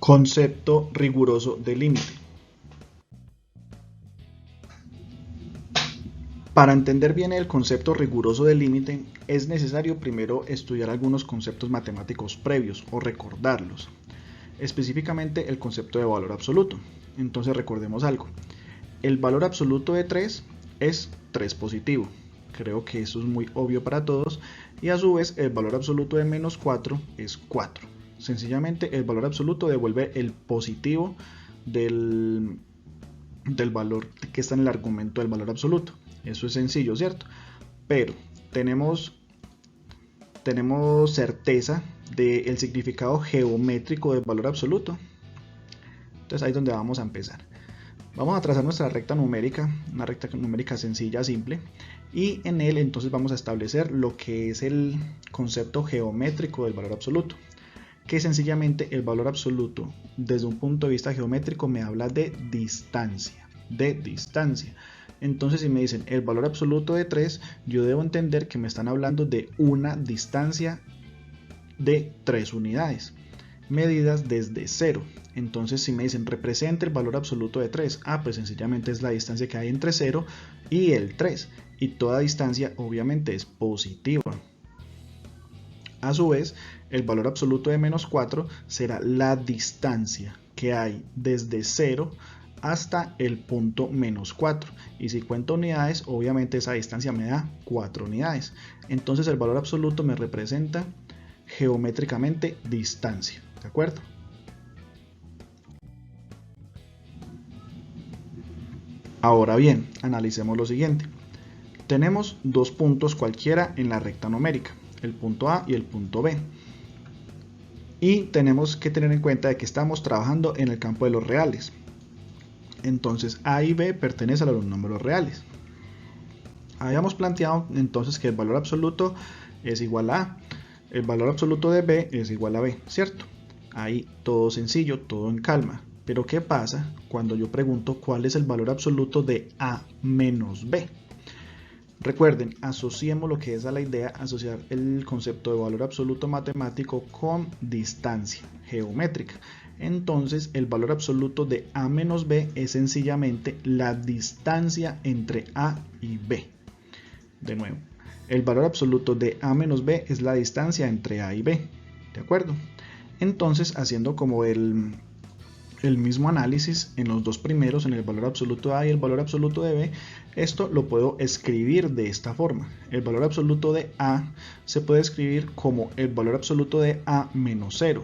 Concepto riguroso de límite. Para entender bien el concepto riguroso de límite, es necesario primero estudiar algunos conceptos matemáticos previos o recordarlos, específicamente el concepto de valor absoluto. Entonces recordemos algo, el valor absoluto de 3 es 3 positivo, creo que eso es muy obvio para todos, y a su vez el valor absoluto de menos 4 es 4. Sencillamente el valor absoluto devuelve el positivo del valor que está en el argumento del valor absoluto. Eso es sencillo, ¿cierto? Pero tenemos certeza del significado geométrico del valor absoluto. Entonces ahí es donde vamos a empezar. Vamos a trazar nuestra recta numérica, una recta numérica sencilla, simple, y en él entonces vamos a establecer lo que es el concepto geométrico del valor absoluto, que sencillamente el valor absoluto desde un punto de vista geométrico me habla de distancia. Entonces si me dicen el valor absoluto de 3, yo debo entender que me están hablando de una distancia de 3 unidades, medidas desde 0. Entonces si me dicen representa el valor absoluto de 3, pues sencillamente es la distancia que hay entre 0 y el 3, y toda distancia obviamente es positiva. A su vez, el valor absoluto de menos 4 será la distancia que hay desde 0 hasta el punto menos 4. Y si cuento unidades, obviamente esa distancia me da 4 unidades. Entonces el valor absoluto me representa geométricamente distancia. ¿De acuerdo? Ahora bien, analicemos lo siguiente. Tenemos dos puntos cualquiera en la recta numérica, el punto A y el punto B. Y tenemos que tener en cuenta de que estamos trabajando en el campo de los reales. Entonces A y B pertenecen a los números reales. Habíamos planteado entonces que el valor absoluto es igual a A, el valor absoluto de B es igual a B, ¿cierto? Ahí todo sencillo, todo en calma. Pero ¿qué pasa cuando yo pregunto cuál es el valor absoluto de A menos B? Recuerden, asociemos lo que es a la idea, asociar el concepto de valor absoluto matemático con distancia geométrica. Entonces, el valor absoluto de A menos B es sencillamente la distancia entre A y B. De nuevo, el valor absoluto de A menos B es la distancia entre A y B. ¿De acuerdo? Entonces, haciendo como el mismo análisis en los dos primeros, en el valor absoluto de A y el valor absoluto de B, esto lo puedo escribir de esta forma. El valor absoluto de A se puede escribir como el valor absoluto de A menos 0.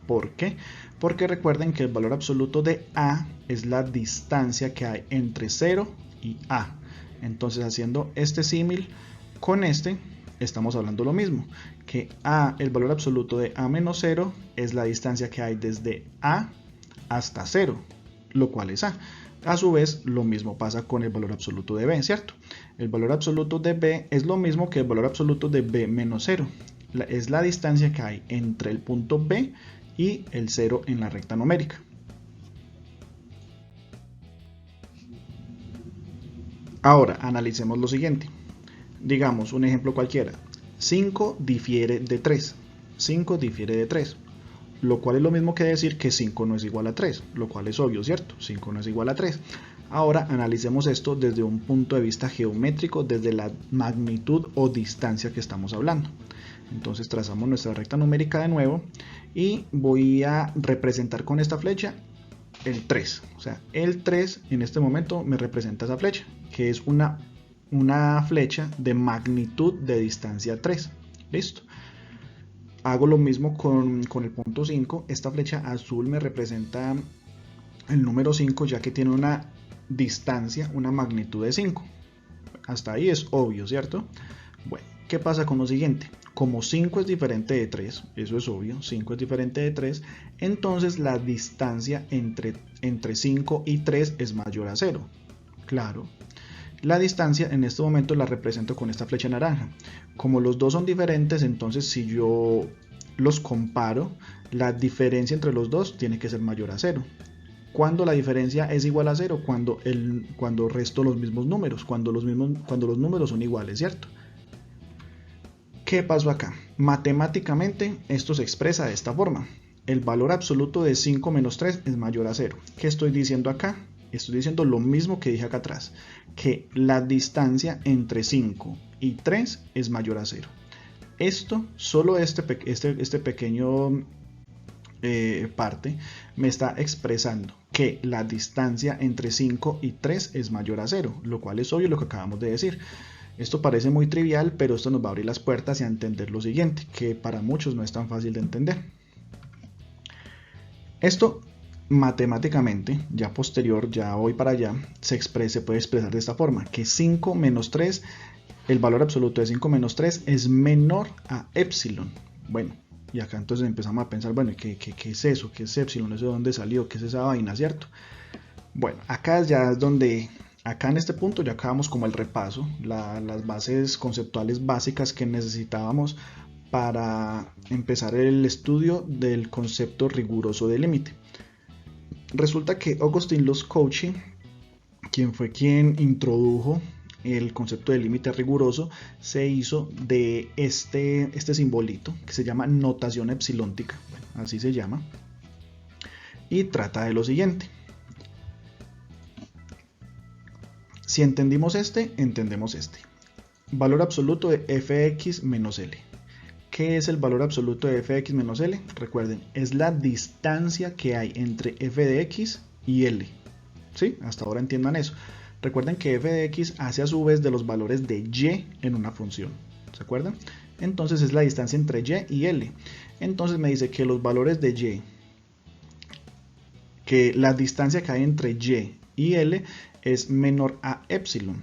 ¿Por qué? Porque recuerden que el valor absoluto de A es la distancia que hay entre 0 y A. Entonces, haciendo este símil con este, estamos hablando lo mismo, que el valor absoluto de A menos 0 es la distancia que hay desde A hasta 0, lo cual es A. A su vez, lo mismo pasa con el valor absoluto de B, ¿cierto? El valor absoluto de B es lo mismo que el valor absoluto de B menos 0. Es la distancia que hay entre el punto B y el 0 en la recta numérica. Ahora, analicemos lo siguiente. Digamos, un ejemplo cualquiera. 5 difiere de 3. 5 difiere de 3. Lo cual es lo mismo que decir que 5 no es igual a 3, lo cual es obvio, ¿cierto? 5 no es igual a 3. Ahora analicemos esto desde un punto de vista geométrico, desde la magnitud o distancia que estamos hablando. Entonces trazamos nuestra recta numérica de nuevo y voy a representar con esta flecha el 3. O sea, el 3 en este momento me representa esa flecha, que es una flecha de magnitud de distancia 3. ¿Listo? Hago lo mismo con el punto 5. Esta flecha azul me representa el número 5, ya que tiene una distancia, una magnitud de 5. Hasta ahí es obvio, ¿cierto? Bueno, ¿qué pasa con lo siguiente? Como 5 es diferente de 3, eso es obvio, 5 es diferente de 3, entonces la distancia entre 5 y 3 es mayor a 0. Claro. La distancia en este momento la represento con esta flecha naranja. Como los dos son diferentes, entonces si yo los comparo, la diferencia entre los dos tiene que ser mayor a 0. ¿Cuándo la diferencia es igual a 0? Cuando resto los mismos números, cuando los números son iguales, ¿cierto? ¿Qué pasó acá? Matemáticamente esto se expresa de esta forma. el valor absoluto de 5 menos 3 es mayor a 0. ¿Qué estoy diciendo acá? Estoy diciendo lo mismo que dije acá atrás, que la distancia entre 5 y 3 es mayor a 0. Esto, solo este pequeño parte me está expresando que la distancia entre 5 y 3 es mayor a 0, lo cual es obvio lo que acabamos de decir. Esto parece muy trivial, pero esto nos va a abrir las puertas y a entender lo siguiente, que para muchos no es tan fácil de entender. Esto matemáticamente, ya posterior, ya voy para allá, se puede expresar de esta forma, que 5 menos 3, el valor absoluto de 5 menos 3 es menor a epsilon. Bueno, y acá entonces empezamos a pensar, bueno, ¿qué es eso? ¿Qué es epsilon? ¿Eso de dónde salió? ¿Qué es esa vaina? ¿Cierto? Bueno, acá ya es donde, acá en este punto ya acabamos como el repaso, las bases conceptuales básicas que necesitábamos para empezar el estudio del concepto riguroso de límite. Resulta que Augustin Los Cauchy, quien fue quien introdujo el concepto de límite riguroso, se hizo de este simbolito que se llama notación epsilóntica, bueno, así se llama, y trata de lo siguiente. Si entendimos entendemos este. Valor absoluto de f de x menos L. ¿Qué es el valor absoluto de f de x menos L? Recuerden, es la distancia que hay entre f de x y L. ¿Sí? Hasta ahora entiendan eso. Recuerden que f de x hace a su vez de los valores de y en una función. ¿Se acuerdan? Entonces es la distancia entre y y L. Entonces me dice que los valores de y, que la distancia que hay entre y y L es menor a epsilon.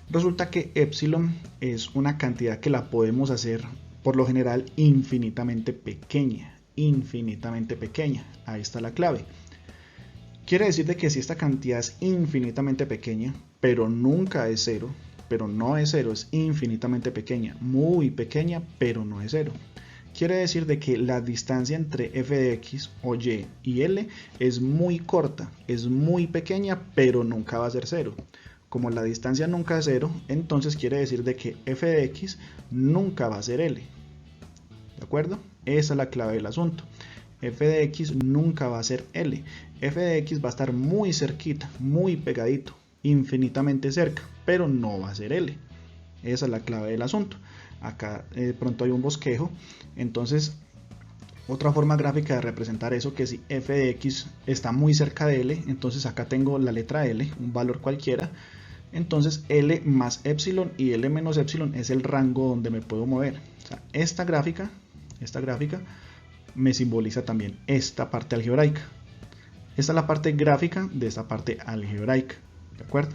Resulta que epsilon es una cantidad que la podemos hacer por lo general infinitamente pequeña. Infinitamente pequeña. Ahí está la clave. Quiere decir de que si esta cantidad es infinitamente pequeña, pero nunca es cero, pero no es cero, es infinitamente pequeña, muy pequeña, pero no es cero. Quiere decir de que la distancia entre f de x o y y L es muy corta, es muy pequeña, pero nunca va a ser cero. Como la distancia nunca es cero, entonces quiere decir de que f de x nunca va a ser L. ¿De acuerdo? Esa es la clave del asunto. F de x nunca va a ser L. F de x va a estar muy cerquita, muy pegadito, infinitamente cerca, pero no va a ser L. Esa es la clave del asunto. Acá pronto hay un bosquejo. Entonces, otra forma gráfica de representar eso, que si f de x está muy cerca de L, entonces acá tengo la letra L, un valor cualquiera. Entonces L más epsilon y L menos epsilon es el rango donde me puedo mover. O sea, esta gráfica me simboliza también esta parte algebraica. Esta es la parte gráfica de esta parte algebraica. ¿De acuerdo?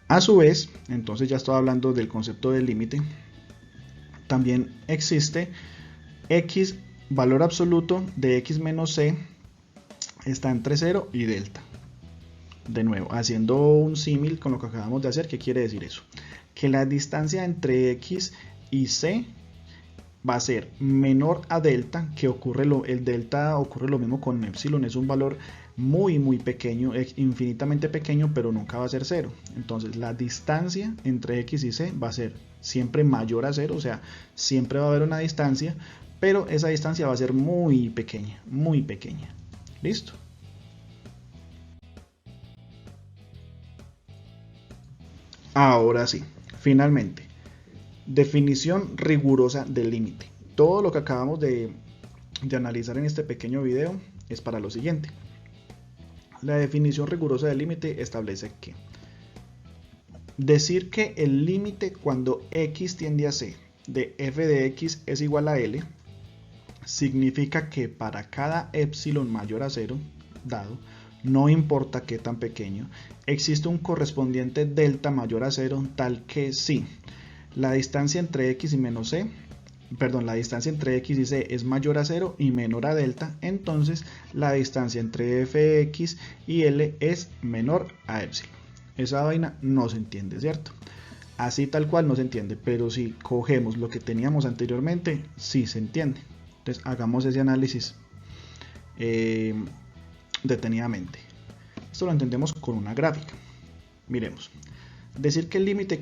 A su vez, entonces ya estoy hablando del concepto del límite. También existe x, valor absoluto de x menos c está entre 0 y delta. De nuevo, haciendo un símil con lo que acabamos de hacer, ¿qué quiere decir eso? Que la distancia entre x y c va a ser menor a delta, que el delta ocurre lo mismo con epsilon, es un valor muy pequeño, infinitamente pequeño, pero nunca va a ser 0. Entonces la distancia entre x y c va a ser siempre mayor a 0, o sea, siempre va a haber una distancia, pero esa distancia va a ser muy pequeña, muy pequeña. ¿Listo? Ahora sí, finalmente, definición rigurosa del límite. Todo lo que acabamos de analizar en este pequeño video es para lo siguiente. La definición rigurosa del límite establece que decir que el límite cuando x tiende a c de f de x es igual a L significa que para cada epsilon mayor a 0 dado, no importa qué tan pequeño, existe un correspondiente delta mayor a 0 tal que si la distancia entre x y menos c, la distancia entre x y c es mayor a 0 y menor a delta, entonces la distancia entre f de x y L es menor a epsilon. Esa vaina no se entiende, ¿cierto? Así tal cual no se entiende, pero si cogemos lo que teníamos anteriormente, sí se entiende. Entonces hagamos ese análisis detenidamente. Esto lo entendemos con una gráfica. Miremos. Decir que el límite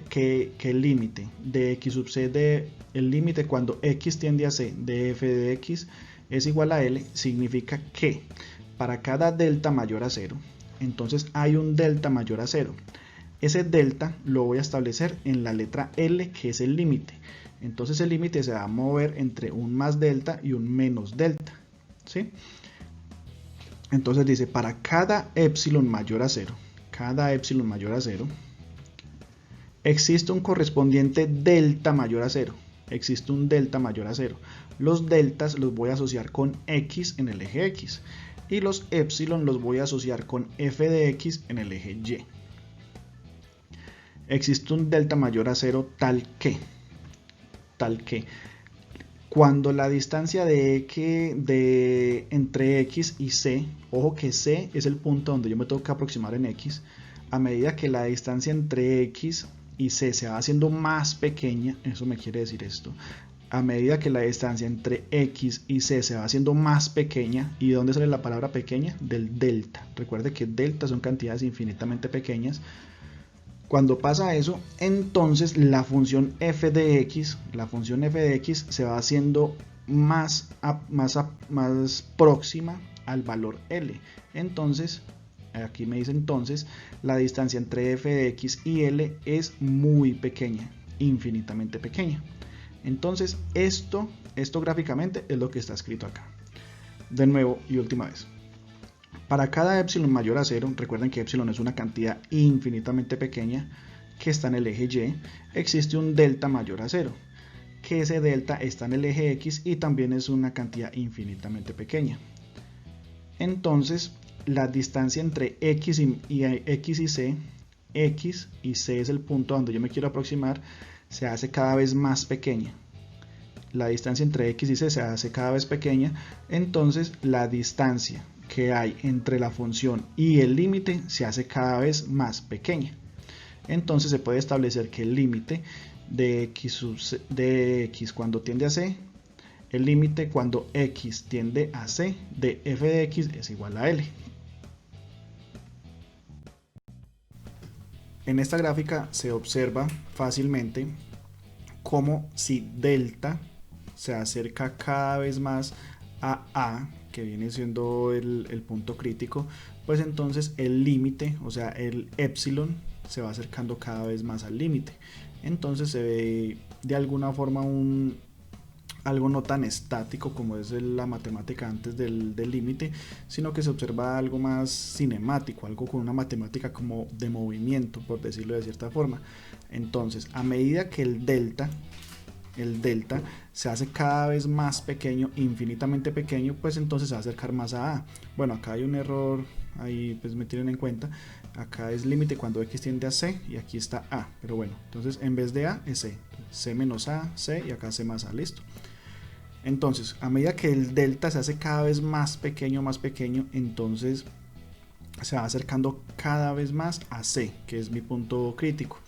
de x sub c el límite cuando x tiende a c de f de x es igual a L, significa que para cada delta mayor a 0, entonces hay un delta mayor a 0. Ese delta lo voy a establecer en la letra L, que es el límite. Entonces el límite se va a mover entre un más delta y un menos delta, ¿sí? Entonces dice, para cada epsilon mayor a 0, existe un correspondiente delta mayor a 0. Existe un delta mayor a 0. Los deltas los voy a asociar con x en el eje x. Y los epsilon los voy a asociar con f de x en el eje y. Existe un delta mayor a 0 tal que cuando la distancia entre x y c, ojo que c es el punto donde yo me tengo que aproximar en x, a medida que la distancia entre x y c se va haciendo más pequeña, eso me quiere decir esto, a medida que la distancia entre x y c se va haciendo más pequeña, ¿y de dónde sale la palabra pequeña? Del delta. Recuerde que delta son cantidades infinitamente pequeñas. Cuando pasa eso, entonces la función f de x se va haciendo más próxima al valor L. Entonces, aquí me dice entonces, la distancia entre f de x y L es muy pequeña, infinitamente pequeña. Entonces, esto gráficamente es lo que está escrito acá. De nuevo y última vez. Para cada epsilon mayor a 0, recuerden que epsilon es una cantidad infinitamente pequeña que está en el eje y, existe un delta mayor a 0, que ese delta está en el eje x y también es una cantidad infinitamente pequeña. Entonces, la distancia entre x y c es el punto donde yo me quiero aproximar, se hace cada vez más pequeña. La distancia entre x y c se hace cada vez pequeña, entonces la distancia que hay entre la función y el límite se hace cada vez más pequeña. Entonces se puede establecer que el límite de x cuando tiende a c, el límite cuando x tiende a c de f de x es igual a L. En esta gráfica se observa fácilmente cómo si delta se acerca cada vez más a, que viene siendo el punto crítico, pues entonces el límite, o sea el epsilon, se va acercando cada vez más al límite. Entonces se ve de alguna forma algo no tan estático como es la matemática antes del límite, sino que se observa algo más cinemático, algo con una matemática como de movimiento, por decirlo de cierta forma. Entonces, a medida que el delta se hace cada vez más pequeño, infinitamente pequeño, pues entonces se va a acercar más a A. Bueno, acá hay un error, ahí pues me tienen en cuenta, acá es límite cuando x tiende a c y aquí está A, pero bueno, entonces en vez de A es c menos A, c y acá c más A, listo. Entonces, a medida que el delta se hace cada vez más pequeño, entonces se va acercando cada vez más a c, que es mi punto crítico.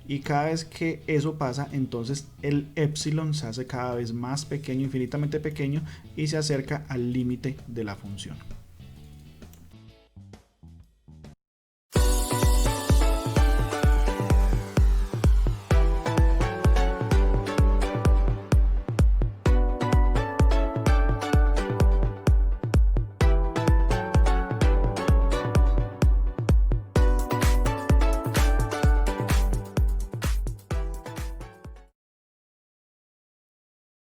Y cada vez que eso pasa, entonces el epsilon se hace cada vez más pequeño, infinitamente pequeño, y se acerca al límite de la función.